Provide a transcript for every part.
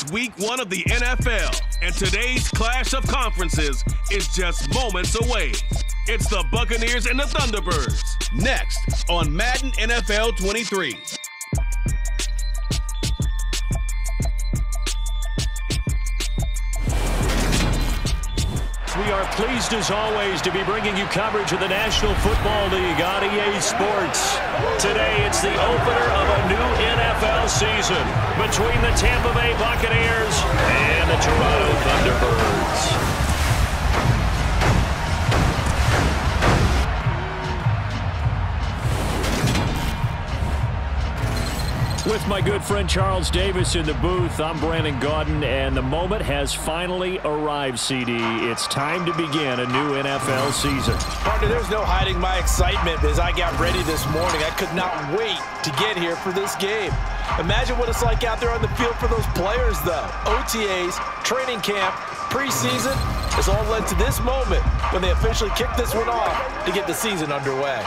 It's week 1 of the NFL, and today's clash of conferences is just moments away. It's the Buccaneers and the Thunderbirds, next on Madden NFL 23. We are pleased as always to be bringing you coverage of the National Football League on EA Sports. Today it's the opener of a new NFL season between the Tampa Bay Buccaneers and the Toronto Thunderbirds. With my good friend Charles Davis in the booth, I'm Brandon Gaudin, and the moment has finally arrived, CD. It's time to begin a new NFL season. Partner, there's no hiding my excitement as I got ready this morning. I could not wait to get here for this game. Imagine what it's like out there on the field for those players, though. OTAs, training camp, preseason, it's all led to this moment when they officially kick this one off to get the season underway.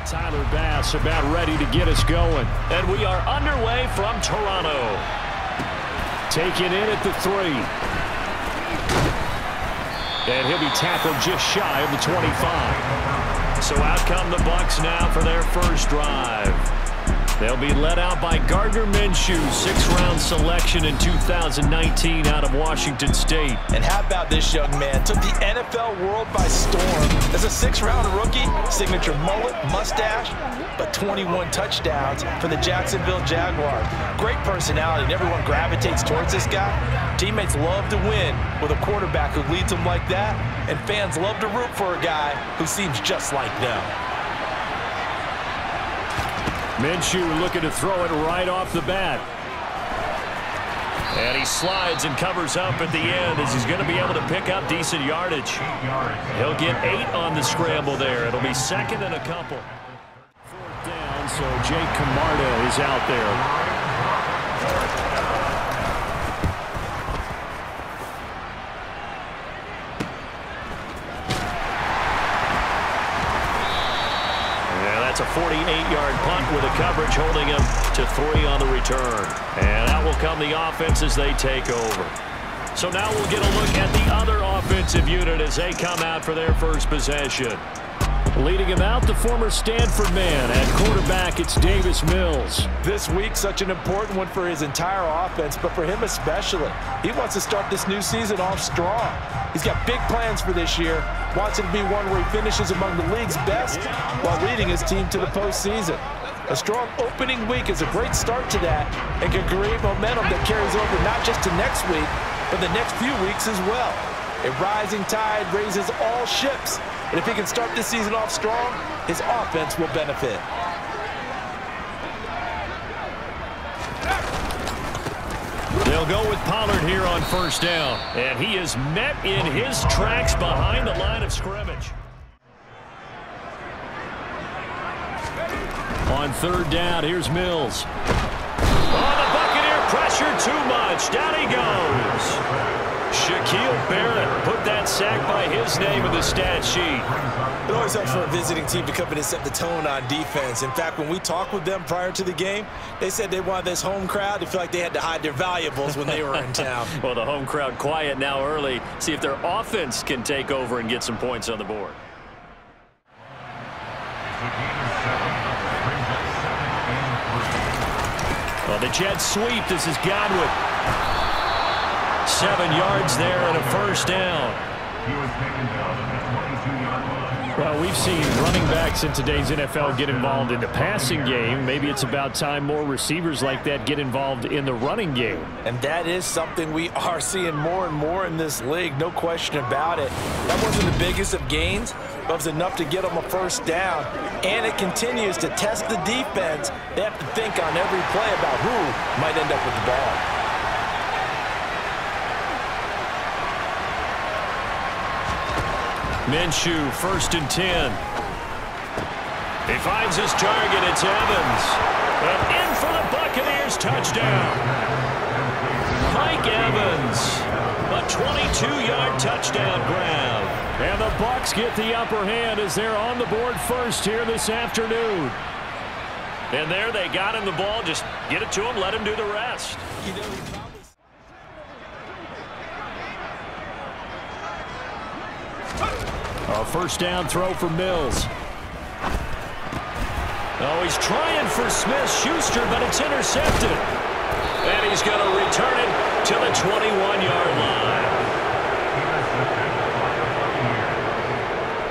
Tyler Bass about ready to get us going. And we are underway from Toronto. Taken in at the 3. And he'll be tackled just shy of the 25. So out come the Bucs now for their first drive. They'll be led out by Gardner Minshew, 6th-round selection in 2019 out of Washington State. And how about this young man? Took the NFL world by storm as a 6th-round rookie, signature mullet, mustache, but 21 touchdowns for the Jacksonville Jaguars. Great personality, and everyone gravitates towards this guy. Teammates love to win with a quarterback who leads them like that, and fans love to root for a guy who seems just like them. Minshew looking to throw it right off the bat. And he slides and covers up at the end as he's going to be able to pick up decent yardage. He'll get 8 on the scramble there. It'll be second and a couple. 4th down, so Jake Camarda is out there. That's a 48-yard punt with a coverage holding him to 3 on the return. And out will come the offense as they take over. So now we'll get a look at the other offensive unit as they come out for their first possession. Leading him out, the former Stanford man. At quarterback, it's Davis Mills. This week, such an important one for his entire offense, but for him especially. He wants to start this new season off strong. He's got big plans for this year. Wants it to be one where he finishes among the league's best while leading his team to the postseason. A strong opening week is a great start to that and can create momentum that carries over not just to next week, but the next few weeks as well. A rising tide raises all ships. And if he can start this season off strong, his offense will benefit. They'll go with Pollard here on 1st down. And he is met in his tracks behind the line of scrimmage. On 3rd down, here's Mills. Oh, the Buccaneer pressure too much. Down he goes. Shaquille Barrett put that sack by his name in the stat sheet. It always helps for a visiting team to come in and set the tone on defense. In fact, when we talked with them prior to the game, they said they wanted this home crowd to feel like they had to hide their valuables when they were in town. Well, the home crowd quiet now early. See if their offense can take over and get some points on the board. Well, the Jets sweep. This is Godwin. 7 yards there and a 1st down. Well, we've seen running backs in today's NFL get involved in the passing game. Maybe it's about time more receivers like that get involved in the running game. And that is something we are seeing more and more in this league, no question about it. That wasn't the biggest of gains, but it was enough to get them a 1st down. And it continues to test the defense. They have to think on every play about who might end up with the ball. Minshew, 1st and 10. He finds his target. It's Evans. And in for the Buccaneers. Touchdown. Mike Evans. A 22-yard touchdown grab. And the Bucs get the upper hand as they're on the board first here this afternoon. And there they got him the ball. Just get it to him, let him do the rest. A first down throw for Mills. Oh, he's trying for Smith-Schuster, but it's intercepted. And he's going to return it to the 21-yard line.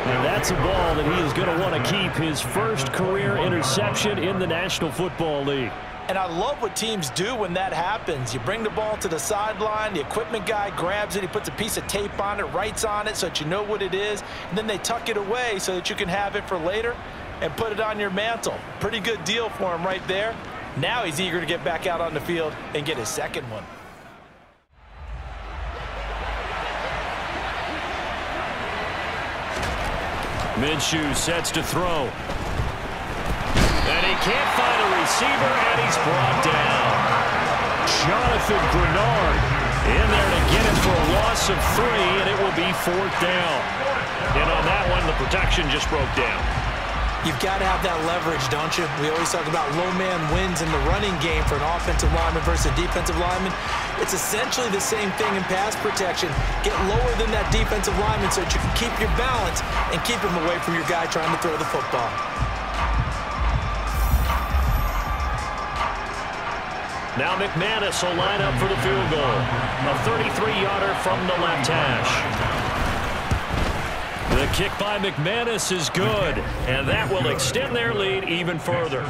And that's a ball that he is going to want to keep, his first career interception in the National Football League. And I love what teams do when that happens. You bring the ball to the sideline, the equipment guy grabs it, he puts a piece of tape on it, writes on it so that you know what it is, and then they tuck it away so that you can have it for later and put it on your mantle. Pretty good deal for him right there. Now he's eager to get back out on the field and get his second one. Minshew sets to throw. And he can't find a receiver, and he's brought down. Jonathan Grenard in there to get it for a loss of 3, and it will be 4th down. And on that one, the protection just broke down. You've got to have that leverage, don't you? We always talk about low man wins in the running game for an offensive lineman versus a defensive lineman. It's essentially the same thing in pass protection. Get lower than that defensive lineman so that you can keep your balance and keep him away from your guy trying to throw the football. Now McManus will line up for the field goal. A 33-yarder from the left hash. The kick by McManus is good, and that will extend their lead even further.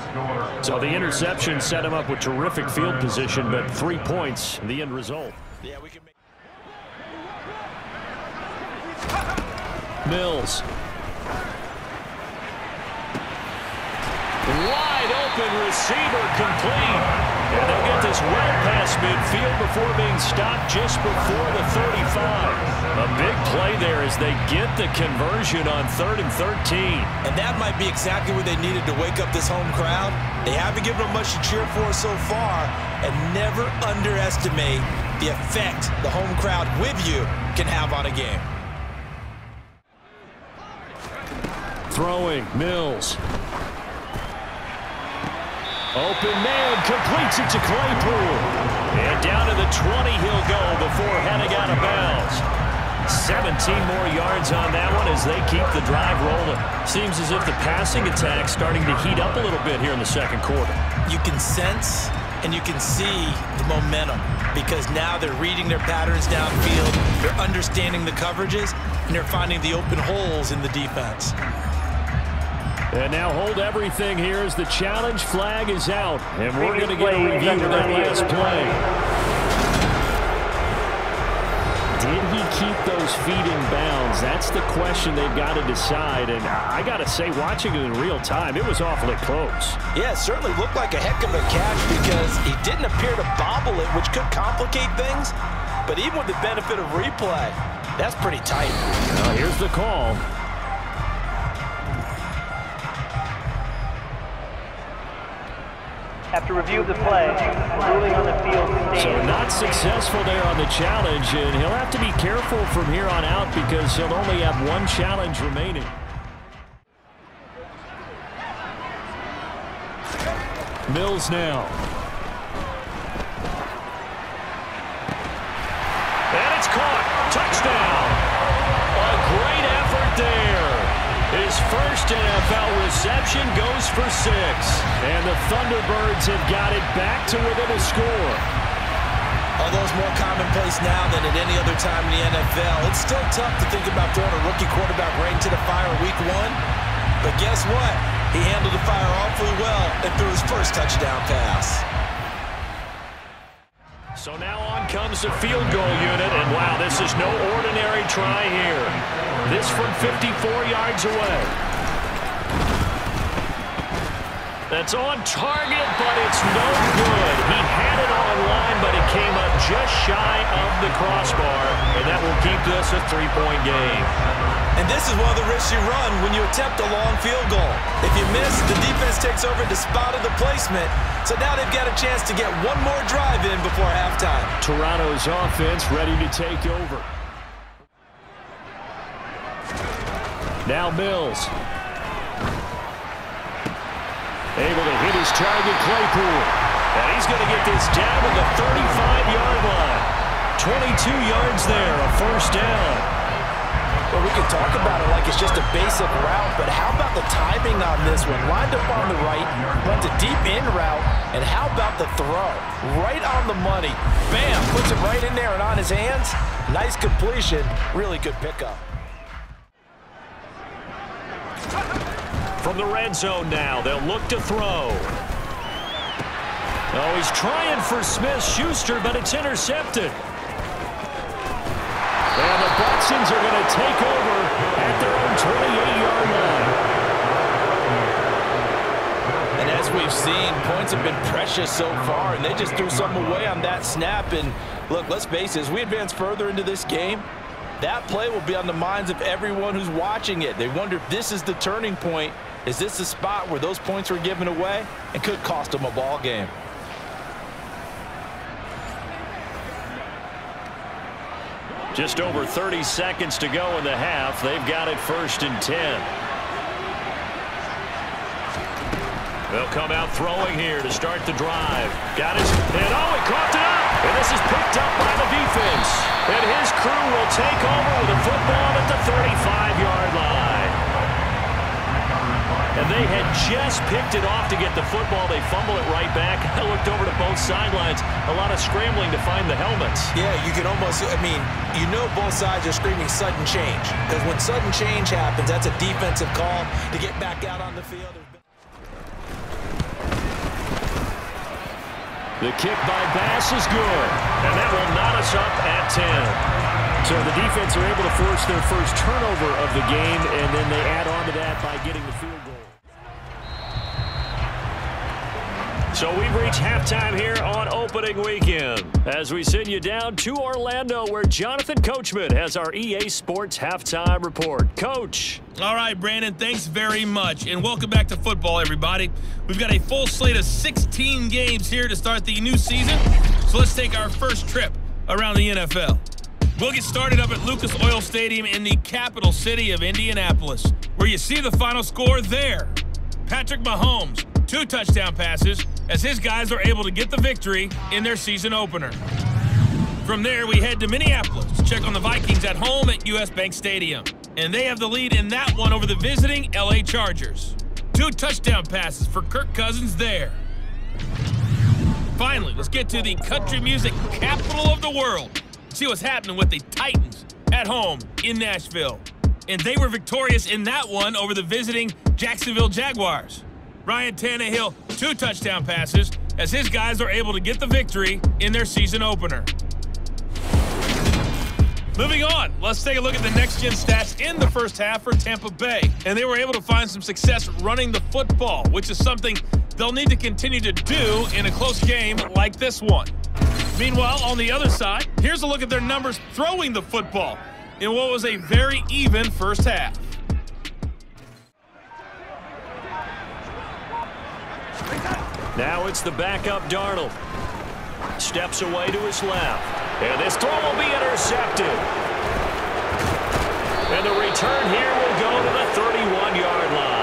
So the interception set him up with terrific field position, but 3 points, the end result. Yeah, we can make... Mills. Wide open receiver complete. And they'll get this well past midfield before being stopped just before the 35. A big play there as they get the conversion on 3rd and 13. And that might be exactly what they needed to wake up this home crowd. They haven't given them much to cheer for so far, and never underestimate the effect the home crowd with you can have on a game. Throwing, Mills. Open man, completes it to Claypool. And down to the 20 he'll go before heading out of bounds. 17 more yards on that one as they keep the drive rolling. Seems as if the passing attack's starting to heat up a little bit here in the second quarter. You can sense and you can see the momentum because now they're reading their patterns downfield, they're understanding the coverages, and they're finding the open holes in the defense. And now hold everything here as the challenge flag is out. And we're going to get a review of that last play. Did he keep those feet in bounds? That's the question they've got to decide. And I got to say, watching it in real time, it was awfully close. Yeah, it certainly looked like a heck of a catch because he didn't appear to bobble it, which could complicate things. But even with the benefit of replay, that's pretty tight. Now here's the call. After review of the play, ruling on the field stands. So not successful there on the challenge, and he'll have to be careful from here on out because he'll only have 1 challenge remaining. Mills now. And it's caught. Touchdown. A great effort there. His first NFL reception goes for 6. And the Thunderbirds have got it back to within a score. Although it's more commonplace now than at any other time in the NFL, it's still tough to think about throwing a rookie quarterback right into the fire week 1. But guess what? He handled the fire awfully well and threw his first touchdown pass. So now on comes the field goal unit, and wow, this is no ordinary try here. This from 54 yards away. That's on target, but it's no good. He had it on line, but it came up just shy of the crossbar, and that will keep this a 3-point game. And this is one of the risks you run when you attempt a long field goal. If you miss, the defense takes over the spot of the placement. So now they've got a chance to get one more drive in before halftime. Toronto's offense ready to take over. Now Mills. Able to hit his target, Claypool. And he's going to get this down to the 35-yard line. 22 yards there, a first down. Well, we can talk about it like it's just a basic route, but how about the timing on this one? Lined up on the right, runs a deep in route, and how about the throw? Right on the money. Bam, puts it right in there and on his hands. Nice completion, really good pickup. From the red zone now, they'll look to throw. Oh, he's trying for Smith-Schuster, but it's intercepted. And the Buccaneers are going to take over at their own 28-yard line. And as we've seen, points have been precious so far, and they just threw something away on that snap. And look, let's face it, as we advance further into this game, that play will be on the minds of everyone who's watching it. They wonder if this is the turning point. Is this the spot where those points were given away and could cost them a ball game? Just over 30 seconds to go in the half. They've got it 1st and 10. They'll come out throwing here to start the drive. Got his, and oh, he coughed it up. And this is picked up by the defense. And his crew will take over with a football at the 35-yard line. And they had just picked it off to get the football. They fumble it right back. I looked over to both sidelines. A lot of scrambling to find the helmets. Yeah, you can almost, I mean, you know both sides are screaming sudden change. Because when sudden change happens, that's a defensive call to get back out on the field. The kick by Bass is good. And that will knot us up at 10. So the defense are able to force their first turnover of the game, and then they add on to that by getting the field goal. So we've reached halftime here on opening weekend as we send you down to Orlando where Jonathan Coachman has our EA Sports halftime report. Coach. All right, Brandon, thanks very much, and welcome back to football, everybody. We've got a full slate of 16 games here to start the new season, so let's take our first trip around the NFL. We'll get started up at Lucas Oil Stadium in the capital city of Indianapolis, where you see the final score there. Patrick Mahomes, 2 touchdown passes, as his guys are able to get the victory in their season opener. From there, we head to Minneapolis to check on the Vikings at home at US Bank Stadium. And they have the lead in that one over the visiting LA Chargers. 2 touchdown passes for Kirk Cousins there. Finally, let's get to the country music capital of the world. See what's happening with the Titans at home in Nashville. And they were victorious in that one over the visiting Jacksonville Jaguars. Ryan Tannehill, 2 touchdown passes, as his guys are able to get the victory in their season opener. Moving on, let's take a look at the next-gen stats in the first half for Tampa Bay. And they were able to find some success running the football, which is something they'll need to continue to do in a close game like this one. Meanwhile, on the other side, here's a look at their numbers throwing the football in what was a very even first half. Now it's the backup Darnold. Steps away to his left. And this throw will be intercepted. And the return here will go to the 31-yard line.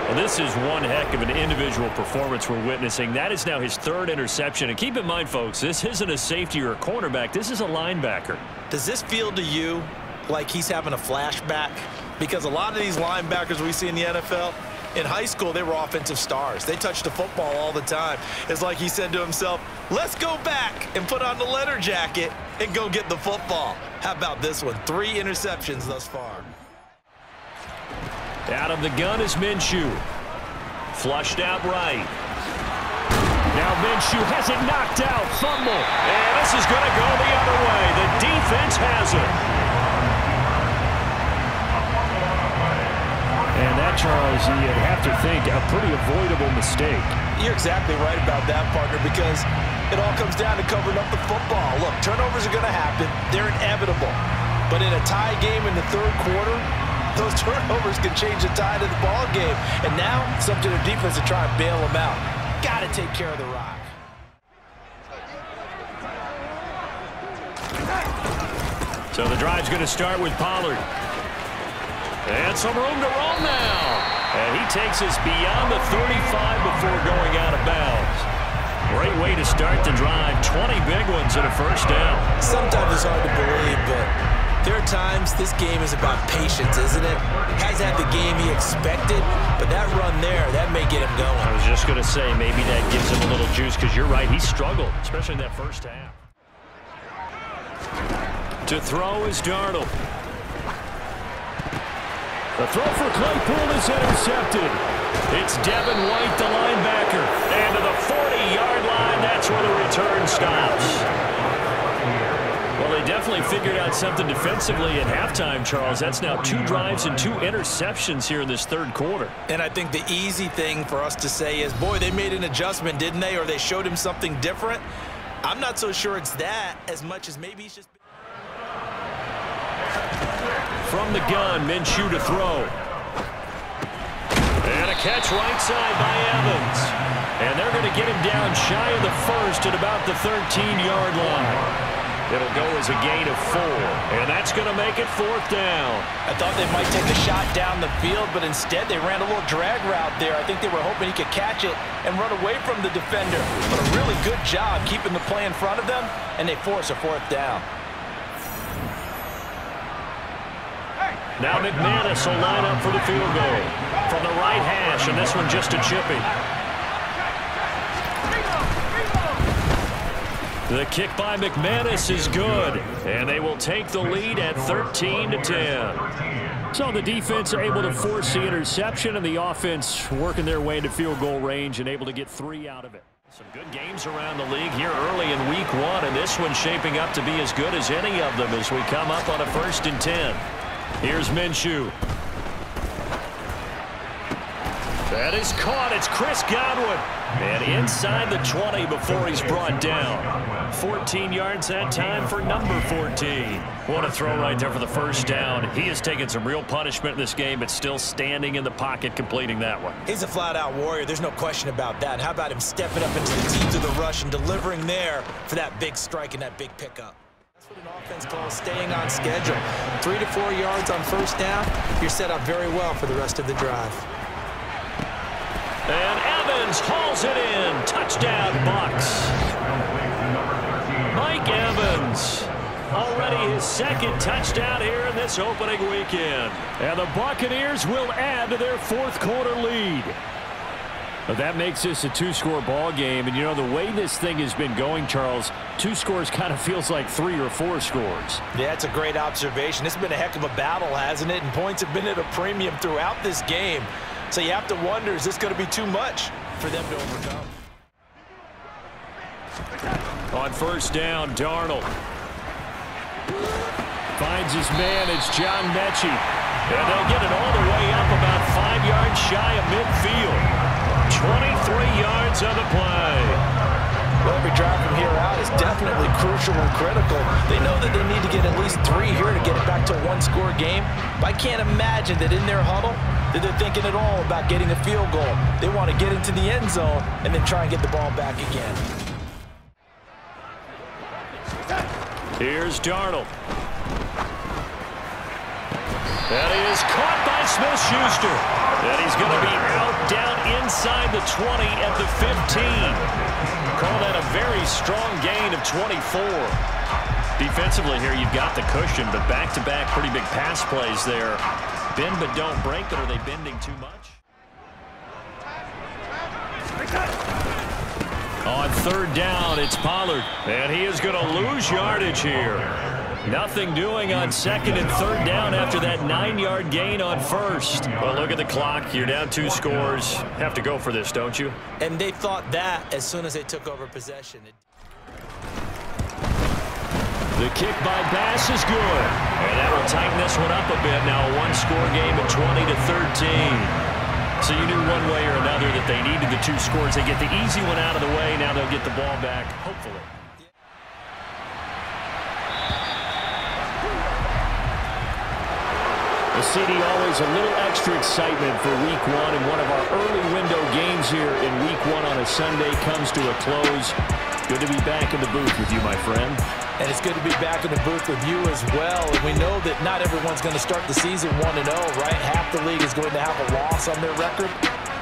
Well, this is one heck of an individual performance we're witnessing. That is now his 3rd interception. And keep in mind, folks, this isn't a safety or a cornerback. This is a linebacker. Does this feel to you like he's having a flashback? Because a lot of these linebackers we see in the NFL, in high school, they were offensive stars. They touched the football all the time. It's like he said to himself, let's go back and put on the leather jacket and go get the football. How about this one? 3 interceptions thus far. Out of the gun is Minshew. Flushed out right. Now Minshew has it knocked out. Fumble. And this is going to go the other way. The defense has it. And that, Charles, you'd have to think a pretty avoidable mistake. You're exactly right about that, partner, because it all comes down to covering up the football. Look, turnovers are going to happen. They're inevitable. But in a tie game in the 3rd quarter, those turnovers can change the tide of the ball game. And now it's up to their defense to try and bail them out. Got to take care of the rock. So the drive's going to start with Pollard. And some room to roam now. And he takes us beyond the 35 before going out of bounds. Great way to start the drive. 20 big ones and a first down. Sometimes it's hard to believe, but there are times this game is about patience, isn't it? Has had the game he expected, but that run there, that may get him going. I was just going to say, maybe that gives him a little juice, because you're right, he struggled, especially in that first half. To throw is Darnold. The throw for Claypool is intercepted. It's Devin White, the linebacker. And to the 40-yard line, that's where the return stops. Well, they definitely figured out something defensively at halftime, Charles. That's now 2 drives and 2 interceptions here in this third quarter. And I think the easy thing for us to say is, boy, they made an adjustment, didn't they? Or they showed him something different. I'm not so sure it's that as much as maybe he's just... From the gun, Minshew to throw. And a catch right side by Evans. And they're going to get him down shy of the first at about the 13-yard line. It'll go as a gain of 4, and that's going to make it 4th down. I thought they might take a shot down the field, but instead they ran a little drag route there. I think they were hoping he could catch it and run away from the defender. But a really good job keeping the play in front of them, and they force a 4th down. Now McManus will line up for the field goal from the right hash, and this one just a chippy. The kick by McManus is good, and they will take the lead at 13-10. So the defense are able to force the interception, and the offense working their way into field goal range and able to get 3 out of it. Some good games around the league here early in week 1, and this one's shaping up to be as good as any of them as we come up on a 1st and 10. Here's Minshew. That is caught. It's Chris Godwin. And inside the 20 before he's brought down. 14 yards that time for number 14. What a throw right there for the first down. He has taken some real punishment in this game, but still standing in the pocket completing that one. He's a flat-out warrior. There's no question about that. How about him stepping up into the teeth of the rush and delivering there for that big strike and that big pickup? That's what an offense calls staying on schedule. 3 to 4 yards on first down. You're set up very well for the rest of the drive. And Evans hauls it in. Touchdown, Bucs. Mike Evans. Already his 2nd touchdown here in this opening weekend. And the Buccaneers will add to their 4th quarter lead. But that makes this a 2-score ball game. And, you know, the way this thing has been going, Charles, 2 scores kind of feels like 3 or 4 scores. Yeah, it's a great observation. It's been a heck of a battle, hasn't it? And points have been at a premium throughout this game. So you have to wonder, is this going to be too much for them to overcome? On first down, Darnold finds his man. It's John Mechie. And they'll get it all the way up about 5 yards shy of midfield. 23 yards on the play. Well, every drive from here out is definitely crucial and critical. They know that they need to get at least 3 here to get it back to a 1-score game. But I can't imagine that in their huddle that they're thinking at all about getting a field goal. They want to get into the end zone and then try and get the ball back again. Here's Darnold. That is caught by Smith-Schuster. And he's going to be out down inside the 20 at the 15. Call that a very strong gain of 24. Defensively here, you've got the cushion, but back-to-back pretty big pass plays there. Bend but don't break, but are they bending too much? On third down, it's Pollard. And he is going to lose yardage here. Nothing doing on 2nd and 3rd down after that 9-yard gain on first. Well, look at the clock. You're down 2 scores. Have to go for this, don't you? And they thought that as soon as they took over possession. The kick by Bass is good. And that will tighten this one up a bit. Now a 1-score game at 20-13. So you knew one way or another that they needed the 2 scores. They get the easy one out of the way. Now they'll get the ball back, hopefully. The CD always a little extra excitement for week 1, and one of our early window games here in week 1 on a Sunday comes to a close. Good to be back in the booth with you, my friend. And it's good to be back in the booth with you as well. And we know that not everyone's going to start the season 1-0, right? Half the league is going to have a loss on their record.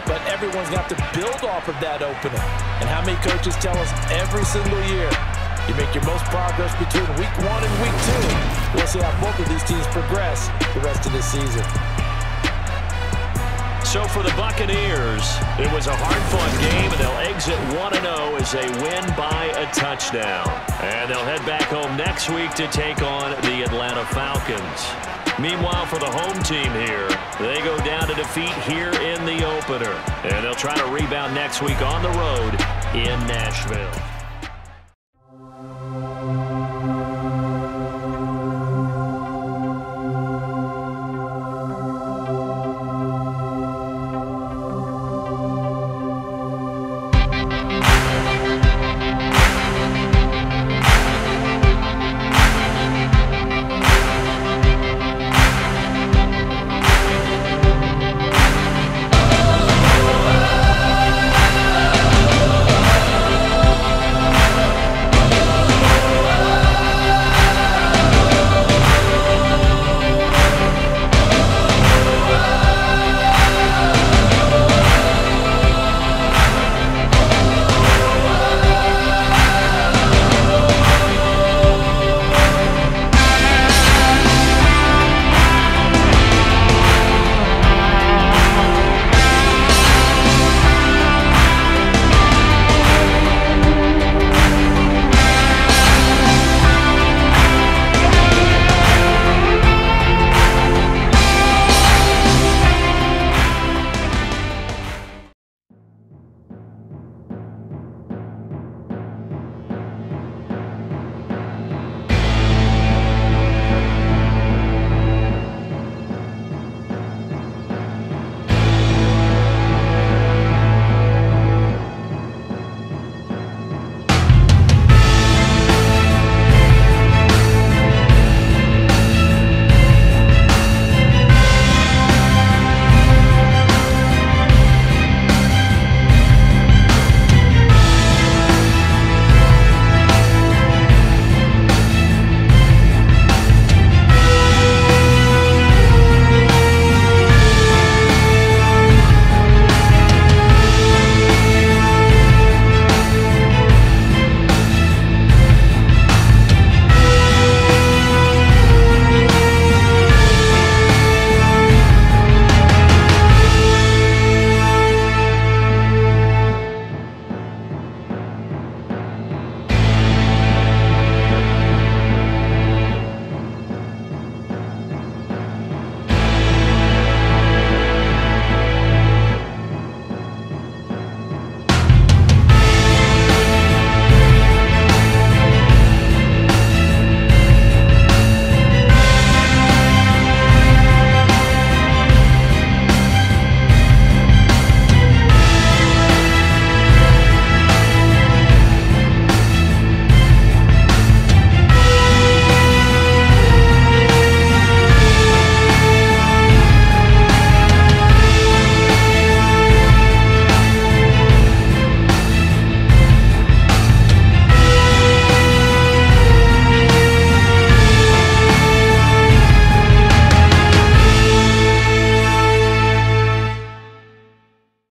But everyone's got to build off of that opening. And how many coaches tell us every single year, you make your most progress between week 1 and week 2. We'll see how both of these teams progress the rest of this season. So for the Buccaneers, it was a hard-fought game, and they'll exit 1-0 as they win by a touchdown. And they'll head back home next week to take on the Atlanta Falcons. Meanwhile, for the home team here, they go down to defeat here in the opener. And they'll try to rebound next week on the road in Nashville.